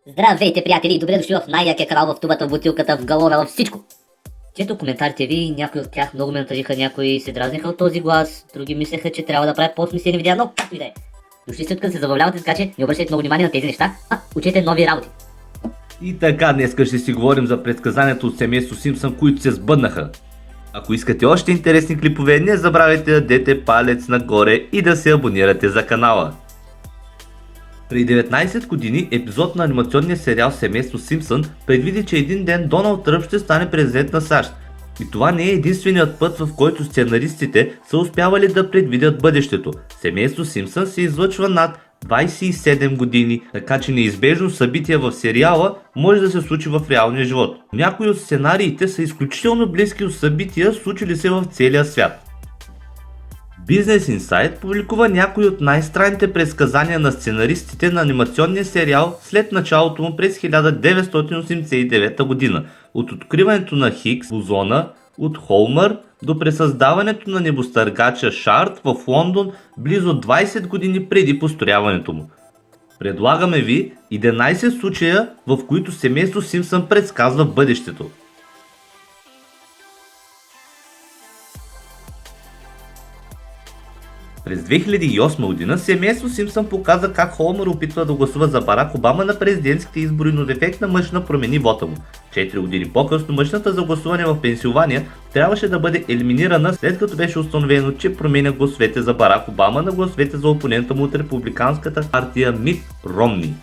Здравейте, приятели, и добре дошли в най-якия канал в тубата, в бутилката, в галона, във всичко. Чето коментарите ви, някои от тях много ме натъжиха, някои се дразниха от този глас, други мислеха, че трябва да правят по-смислени видеа, но както и да е. Дошли след като се забавлявате, така че не обръщайте много внимание на тези неща, а учете нови работи. И така, днес ще си говорим за предсказанието от семейство Симпсън, които се сбъднаха. Ако искате още интересни клипове, не забравяйте да дадете палец нагоре и да се абонирате за канала. Преди 19 години епизод на анимационния сериал Семейство Симпсън предвиди, че един ден Доналд Тръмп ще стане президент на САЩ. И това не е единственият път, в който сценаристите са успявали да предвидят бъдещето. Семейство Симпсън се излъчва над 27 години, така че неизбежно събитие в сериала може да се случи в реалния живот. Някои от сценариите са изключително близки от събития, случили се в целия свят. Business Insight публикува някои от най-странните предсказания на сценаристите на анимационния сериал след началото му през 1989 година. От откриването на Хигс бозона от Холмър до пресъздаването на небостъргача Шард в Лондон близо 20 години преди построяването му. Предлагаме ви 11 случая, в които семейство Симпсън предсказва бъдещето. През 2008 година семейство Симпсън показа как Холмър опитва да гласува за Барак Обама на президентските избори, но дефектна мъжна промени вота му. 4 години по-късно мъжната за гласуване в Пенсилвания трябваше да бъде елиминирана, след като беше установено, че променя гласовете за Барак Обама на гласовете за опонента му от републиканската партия Мит Ромни.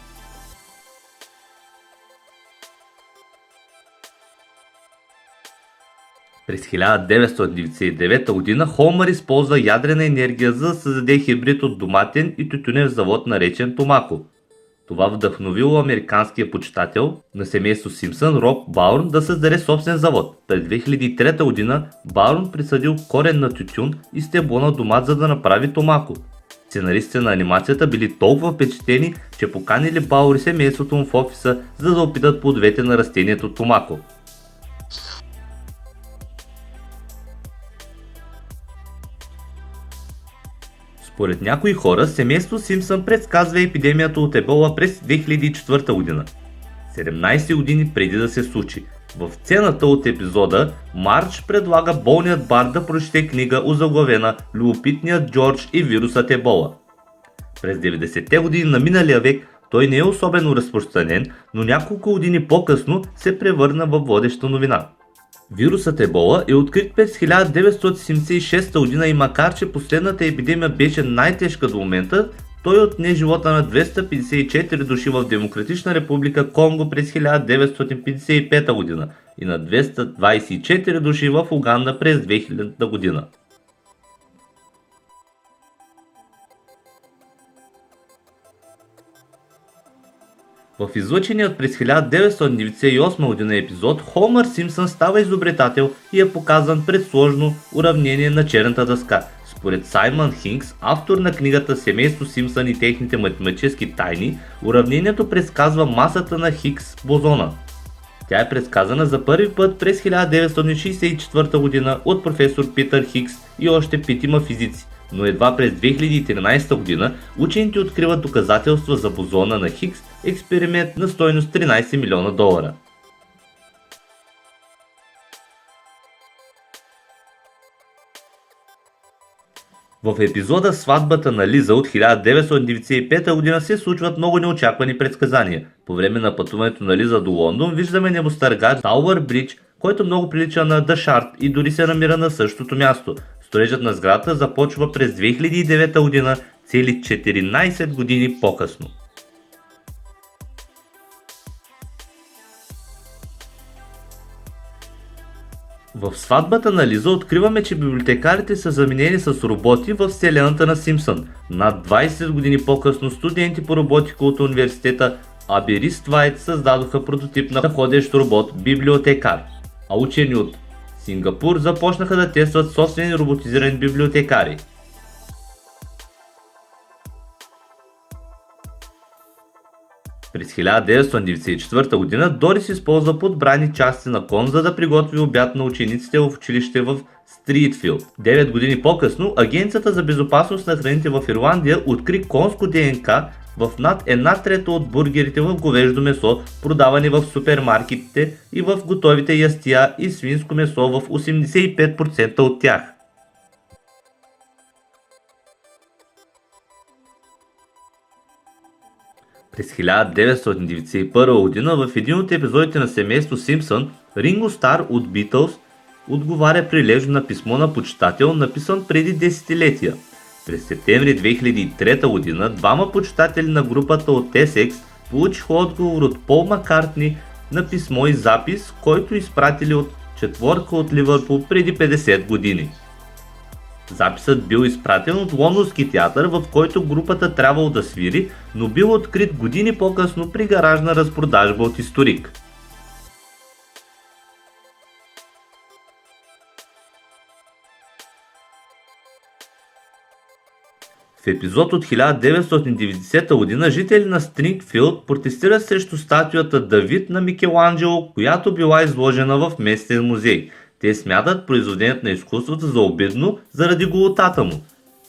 През 1999 г. Холмър използва ядрена енергия, за да създаде хибрид от доматен и тютюнев завод, наречен Томако. Това вдъхновило американския почитател на семейство Симпсън Роб Баурн да създаде собствен завод. През 2003 г. Баурн присъдил корен на тютюн и стебло на домат, за да направи Томако. Сценаристите на анимацията били толкова впечатлени, че поканили Баур и семейството му в офиса, за да опитат плодовете на растението Томако. Според някои хора, семейство Симпсън предсказва епидемията от ебола през 2004 година, 17 години преди да се случи. В сцената от епизода Марч предлага болният Бар да прочете книга, озаглавена "Любопитният Джордж и вирусът ебола". През 90-те години на миналия век той не е особено разпространен, но няколко години по-късно се превърна в водеща новина. Вирусът ебола е открит през 1976 г. и макар че последната епидемия беше най-тежка до момента, той отне живота на 254 души в Демократична република Конго през 1955 г. и на 224 души в Уганда през 2000 г. В излъченият през 1998 г. епизод Холмър Симпсън става изобретател и е показан пред сложно уравнение на черната дъска. Според Саймън Хинкс, автор на книгата Семейство Симпсън и техните математически тайни, уравнението предсказва масата на Хигс бозона. Тя е предсказана за първи път през 1964 г. от професор Питър Хигс и още 5 физици. Но едва през 2013 г. учените откриват доказателства за бозона на Хигс, експеримент на стойност $13 милиона. В епизода Сватбата на Лиза от 1995 г. се случват много неочаквани предсказания. По време на пътуването на Лиза до Лондон виждаме небостъргач Тауър Бридж, който много прилича на The Shard и дори се намира на същото място. Строежът на сградата започва през 2009 г., цели 14 години по-късно. В Сватбата на Лиза откриваме, че библиотекарите са заменени с роботи в вселената на Симпсън. Над 20 години по-късно студенти по роботика от университета Абериствайт създадоха прототип на ходещ робот библиотекар, а учени от Сингапур започнаха да тестват собствени роботизирани библиотекари. През 1994 г. Дорис използва подбрани части на кон, за да приготви обяд на учениците в училище в Стритфилд. 9 години по-късно Агенцията за безопасност на храните в Ирландия откри конско ДНК в над 1/3 от бургерите в говеждо месо, продавани в супермаркетите, и в готовите ястия и свинско месо в 85% от тях. През 1991 г. в един от епизодите на семейство Симпсън, Ринго Стар от Beatles отговаря прилежно на писмо на почитател, написан преди десетилетия. През септември 2003 г. двама почитатели на групата от Essex получиха отговор от Пол Маккартни на писмо и запис, който изпратили от четворка от Ливърпул преди 50 години. Записът бил изпратен от лондонски театър, в който групата трябвало да свири, но бил открит години по-късно при гаражна разпродажба от историк. В епизод от 1990 г. жители на Стрингфилд протестират срещу статуята Давид на Микеланджело, която била изложена в местен музей. Те смятат произведението на изкуството за обидно заради голотата му.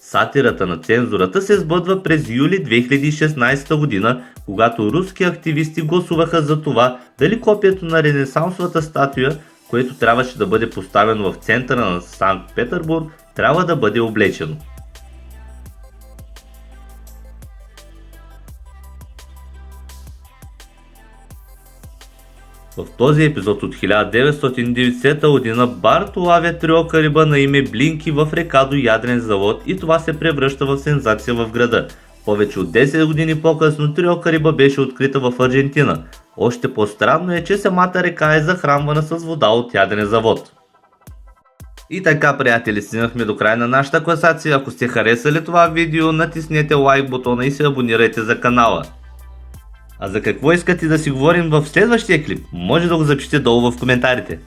Сатирата на цензурата се сбъдва през юли 2016 г., когато руски активисти гласуваха за това дали копието на ренесансовата статуя, което трябваше да бъде поставено в центъра на Санкт Петербург, трябва да бъде облечено. В този епизод от 1990 г. Барт улавя триока риба на име Блинки в река до ядрен завод и това се превръща в сензация в града. Повече от 10 години по-късно триока риба беше открита в Аржентина. Още по-странно е, че самата река е захранвана с вода от ядрен завод. И така, приятели, стигнахме до края на нашата класация. Ако сте харесали това видео, натиснете лайк бутона и се абонирайте за канала. А за какво искате да си говорим в следващия клип? Може да го запишете долу в коментарите.